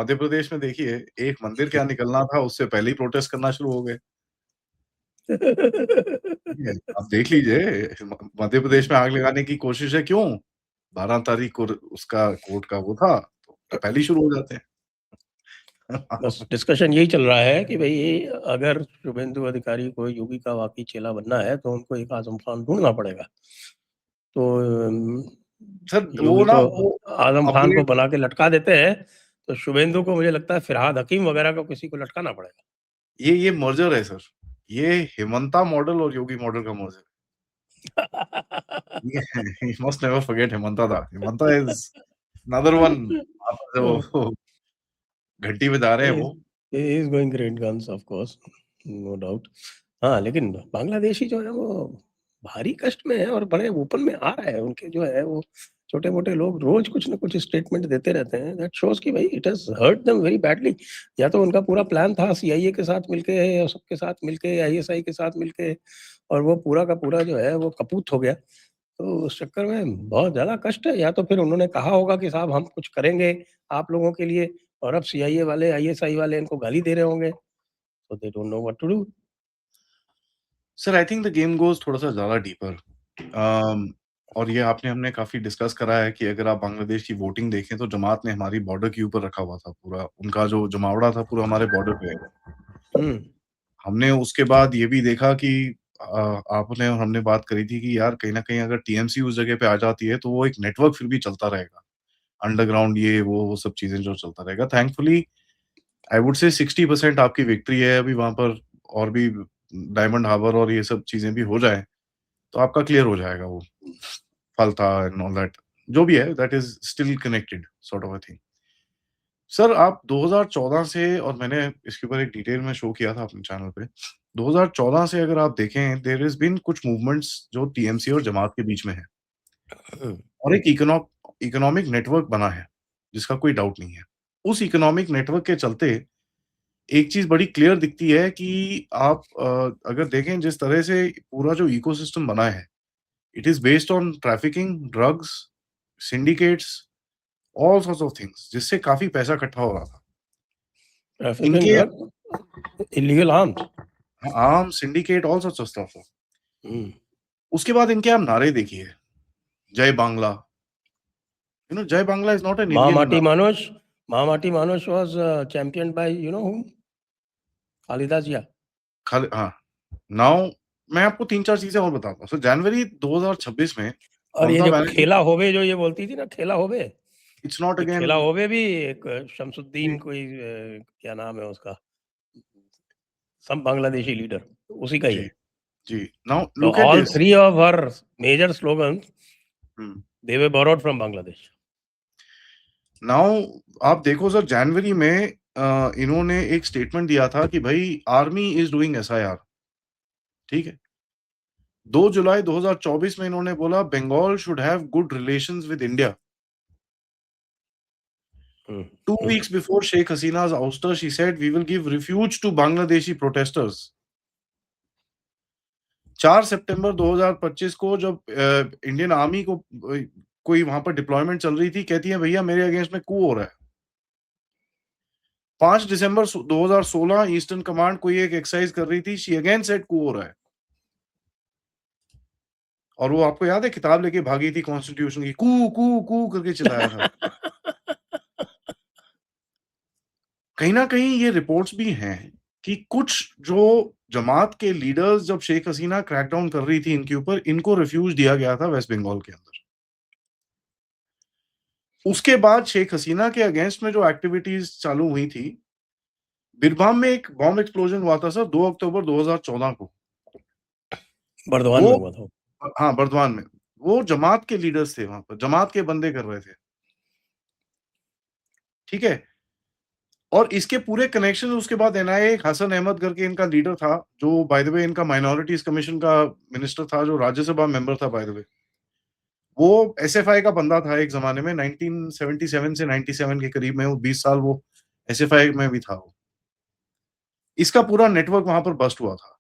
मध्य प्रदेश में देखिए, एक मंदिर क्या निकलना था, उससे पहले ही प्रोटेस्ट करना शुरू हो गए। ठीक है, आप देख लीजिए म मध्य प्रदेश में आग लगाने की कोशिश है, क्यों? 12 तारीख को उसका कोर्ट का वो था, तो पहले ही शुरू हो जाते हैं। बस डिस्कशन यही चल रहा है कि भई अगर शुभेंदु अधिकारी को योगी का वाक़ई चेला बनना है, तो उनको एक आज़म खान ढूँढना पड़ेगा। तो सर वो योगी ना को वो आज़म खान को अपग्रेड बना के लटका देते हैं, तो शुभेंदु को मुझे लगता है फिरहाद हकीम वगैरह को किसी को लटकाना पड़ेगा। ये मर्जर है सर। ये हेमंता मॉडल और योगी मॉडल का मर्जर है। ये you must never forget Hemanta da. Hemanta is another one. आप जो घंटी बजा रहे हैं वो। He is going great guns of course, no doubt. हाँ, लेकिन बांग्लादेशी जो है वो भारी कष्ट में है और बड़े ओपन में आ रहा है। उनके जो है वो छोटे-मोटे लोग रोज़ कुछ न कुछ स्टेटमेंट देते रहते हैं। दैट शोज़ कि भई it has hurt them very badly. या तो उनका पूरा प्लान था सीआईए के साथ मिलके या सबके साथ मिलके, आईएसआई के साथ मिलके, और वो पूरा का पूरा जो है वो कपूत हो गया। तो उस चक्कर में बहुत ज़्यादा कष्ट है। या तो फिर उन्होंने कहा होगा कि साहब हम कुछ करेंगे आप लोगों के लिए, और अब सीआईए वाले, आईएसआई वाले इनको गाली दे रहे होंगे। So they don't know what to do. Sir I think the game goes थोड़ा-सा ज़्यादा डीपर। और ये आपने हमने काफ़ी डिस्कस करा है कि अगर आप बांग्लादेश की वोटिंग देखें तो जमात ने हमारी बॉर्डर के ऊपर रखा हुआ था पूरा, उनका जो जमावड़ा था पूरा हमारे बॉर्डर पे है। हुँ। हमने उसके बाद ये भी देखा कि आपने और हमने बात करी थी कि यार कहीं न कहीं अगर टीएमसी उस जगह पे आ जाती है, तो वो एक नेटवर्क फिर भी चलता रहेगा। अंडरग्राउंड ये वो सब चीज़ें जो चलता रहेगा। थैंकफुली आई वुड से 60% आपकी विक्ट्री है अभी वहाँ पर, और भी डायमंड हार्बर और ये सब चीज़ें भी हो जाएँ, तो आपका क्लियर हो जाएगा वो। फलता एंड ऑल दैट। जो भी है that is still connected sort of a thing. Sir आप 2014 से, और मैंने इसके ऊपर एक डिटेल में शो किया था अपने चैनल पे। 2014 से अगर आप देखें देयर हैज़ बीन कुछ मूवमेंट्स जो टीएमसी और जमात के बीच में है, हुँ। और एक इकोनॉमिक नेटवर्क बना है, जिसका कोई डाउट नहीं है। उस इकोनॉमिक नेटवर्क के चलते एक चीज़ बड़ी क्लियर दिखती है कि आप अगर देखें जिस तरह से पूरा जो इकोसिस्टम बना है, it is based on trafficking, drugs, syndicates, all sorts of things, जिससे काफ़ी पैसा इकट्ठा हो रहा था। ट्रैफिकिंग इनके drug, illegal arms. Arms, syndicate, all sorts of stuff. Hmm. उसके बाद इनके आप नारे देखिए, Joy Bangla. Joy Bangla is not an Indian महामाटी मानुष, महामाटी मानुष was championed by you know whom? Khaleda Zia. हाँ, नाउ मैं आपको 3-4 चीज़ें और बताता हूँ। सो जनवरी 2026 में और ये ममता जो बनर्जी, खेला होवे जो ये बोलती थी ना, खेला होवे, इट्स नॉट ये खेला अगेन। होवे भी एक शमसुद्दीन जी, कोई क्या नाम है उसका? सम बांग्लादेशी लीडर, उसी का ही जी, है। जी। Now So look at all this. three of her major slogans, hmm. they were borrowed from Bangladesh. Now आप देखो सर, जनवरी में इन्होंने एक स्टेटमेंट दिया था कि भई आर्मी इज़ डूइंग एसआईआर, ठीक है? 2 जुलाई 2024 में इन्होंने बोला Bengal should have good relations with India. हुँ, 2 हुँ, weeks before Sheikh Hasina's ouster, she said, "We will give refuge to Bangladeshi protesters." 4 सितंबर 2025 को जब इंडियन आर्मी को कोई वहाँ पर डिप्लॉयमेंट चल रही थी, कहती है, "भैया मेरे अगेंस्ट में कू हो रहा है।" 5 दिसंबर 2016 ईस्टर्न कमांड कोई एक एक्सरसाइज कर रही थी, शी अगेन सेड कू हो रहा है। और वो आपको याद है किताब लेके भागी थी कॉन्स्टिट्यूशन की, कू, कू, कू करके चिल्लाया था। कहीं न कहीं ये रिपोर्ट्स भी हैं कि कुछ जो जमात के लीडर्स जब शेख हसीना क्रैकडाउन कर रही थी इनके ऊपर, इनको रिफ्यूज दिया गया था वेस्ट बंगाल के अंदर। उसके बाद शेख हसीना के अगेंस्ट में जो एक्टिविटीज़ चालू हुई थी, बिरभूम में एक बॉम्ब एक्सप्लोजन हुआ था सर 2 अक्टूबर 2014 को। बर्दवान वो में हुआ था। हाँ, बर्दवान में। वो जमात के लीडर्स थे वहाँ पर, जमात के बंदे कर रहे थे। ठीक है? और इसके पूरे कनेक्शन उसके बाद एनआईए, एक हसन अहमद करके इनका लीडर था, जो बाय द वे इनका माइनॉरिटीज़ कमीशन का मिनिस्टर था, जो राज्यसभा मेंबर था बाय द वे। वो एसएफआई का बंदा था एक ज़माने में, 1977 से 97 के करीब में, वो 20 साल वो एसएफआई में भी था वो। इसका पूरा नेटवर्क वहाँ पर बस्ट हुआ था।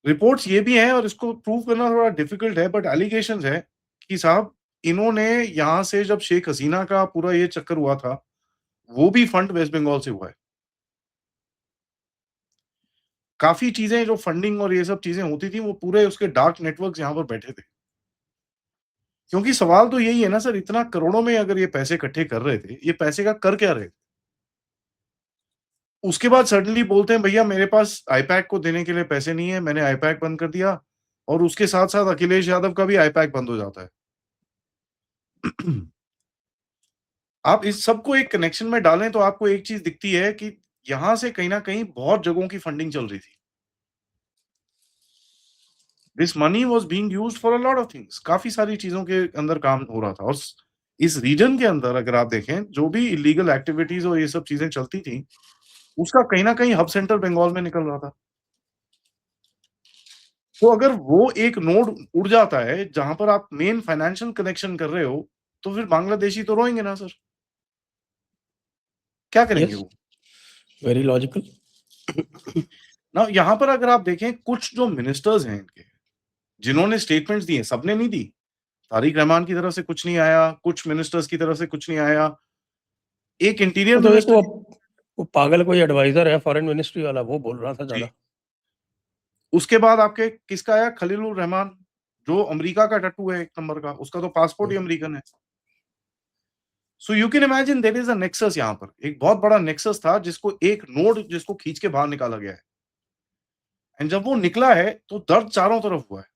रिपोर्ट्स ये भी हैं और इसको प्रूव करना थोड़ा डिफिकल्ट है, बट एलिगेशंस है कि साहब इन्होंने यहाँ से जब शेख हसीना का पूरा ये चक्कर हुआ था, वो भी फंड वेस्ट बंगाल से हुआ है। काफ़ी चीज़ें जो फंडिंग और ये सब चीज़ें होती थी, वो पूरे उसके डार्क नेटवर्क्स यहाँ पर बैठे थे। क्योंकि सवाल तो यही है ना सर, इतना करोड़ों में अगर ये पैसे इकट्ठे कर रहे थे, ये पैसे का कर क्या रहे थे? उसके बाद सडनली बोलते हैं भैया मेरे पास आईपैक को देने के लिए पैसे नहीं है, मैंने आईपैक बंद कर दिया और उसके साथ-साथ अखिलेश यादव का भी आईपैक बंद हो जाता है। आप इस सबको एक कनेक्शन में डालें तो आपको एक चीज़ दिखती है कि यहाँ से कहीं न कहीं बहुत जगहों की फंडिंग चल रही थी। This money was being used for a lot of things, काफ़ी सारी चीज़ों के अंदर काम हो रहा था और इस रीजन के अंदर अगर आप देखें, जो भी इल्लीगल एक्टिविटीज़ और ये सब चीज़ें चलती थी, उसका कहीं न कहीं हब सेंटर बंगाल में निकल रहा था। तो अगर वो एक नोड उड़ जाता है, जहाँ पर आप मेन फाइनेंशियल कनेक्शन कर रहे हो, तो फिर बांग्लादेशी तो रोएँगे ना सर। क्या करेंगे यस, वो? Very logical. ना यहाँ पर अगर आप देखें कुछ जो मिनिस्टर्स हैं इनके, जिन्होंने स्टेटमेंट्स दिए, सबने नहीं दी। तारिक रहमान की तरफ से कुछ नहीं आया, कुछ मिनिस्टर्स की तरफ से कुछ नहीं आया। एक इंटीरियर वो तो एक मिनिस्टर वो पागल कोई एडवाइजर है फॉरेन मिनिस्ट्री वाला, वो बोल रहा था जी, ज़्यादा। उसके बाद आपके किसका आया खलीलुर रहमान, जो अमेरिका का टट्टू है एक नंबर का, उसका तो पासपोर्ट ही हुँ, अमेरिकन है। So you can imagine there is a nexus यहाँ पर, एक बहुत बड़ा नेक्सस था जिसको एक नोड जिसको खींच के बाहर निकाला गया है। एंड जब वो निकला है, तो दर्द चारों तरफ हुआ है।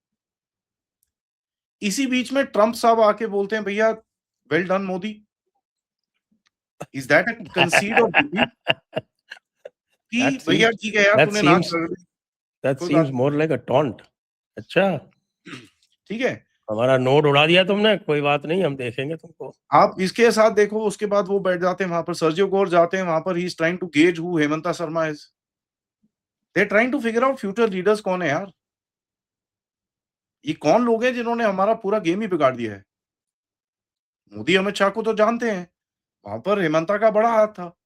इसी बीच में ट्रम्प साहब आके बोलते हैं, "भैया well done Modi." Is that a कंसीड of defeat कि दैट भैया सीम्स ठीक है यार दैट तूने नाक सीम्स रगड़ दी, दैट कोई बात सीम्स मोर लाइक अ टॉन्ट। अच्छा, नहीं। ठीक है? हमारा नोट उड़ा दिया तुमने, कोई बात नहीं, हम देखेंगे तुमको। आप इसके साथ देखो उसके बाद वो बैठ जाते हैं वहाँ पर, सर्जियो गोर जाते हैं वहाँ पर, he is trying to gauge who Himanta Sharma is. They are trying to figure out future leaders कौन है यार? ये कौन लोग हैं जिन्होंने हमारा पूरा गेम ही बिगाड़ दिया है? मोदी अमित शाह को तो जानते हैं, वहाँ पर हेमंता का बड़ा हाथ था।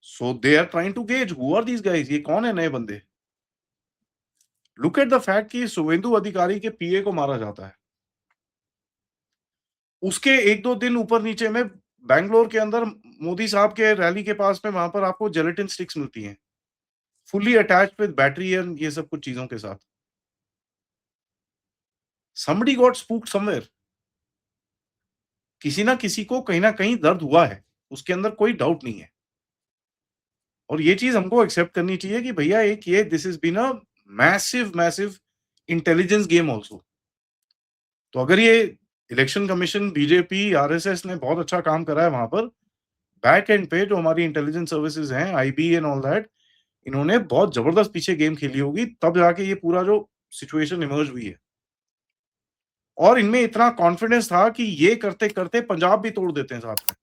So they are trying to gauge who are these guys, ये कौन है नए बंदे? लुक एट द फैक्ट कि शुवेंदु अधिकारी के पीए को मारा जाता है। उसके 1-2 दिन ऊपर-नीचे में बैंगलोर के अंदर मोदी साहब के रैली के पास में वहाँ पर आपको जेलेटिन स्टिक्स मिलती हैं, fully attached with battery and ये सब कुछ चीज़ों के साथ। समबडी गॉट स्पूक्ड समव्हेयर, किसी न किसी को कहीं न कहीं दर्द हुआ है, उसके अंदर कोई डाउट नहीं है। और ये चीज़ हमको एक्सेप्ट करनी चाहिए कि भैया एक ये this has been a massive, massive intelligence game also. तो अगर ये इलेक्शन कमीशन, बीजेपी, आरएसएस ने बहुत अच्छा काम करा है वहाँ पर, बैक एंड पे जो हमारी इंटेलिजेंस सर्विसेज़ हैं, आईबी एंड ऑल दैट, इन्होंने बहुत ज़बरदस्त पीछे गेम खेली होगी, तब जाके ये पूरा जो सिचुएशन इमर्ज हुई है। और इनमें इतना कॉन्फिडेंस था कि ये करते-करते पंजाब भी तोड़ देते हैं साथ में।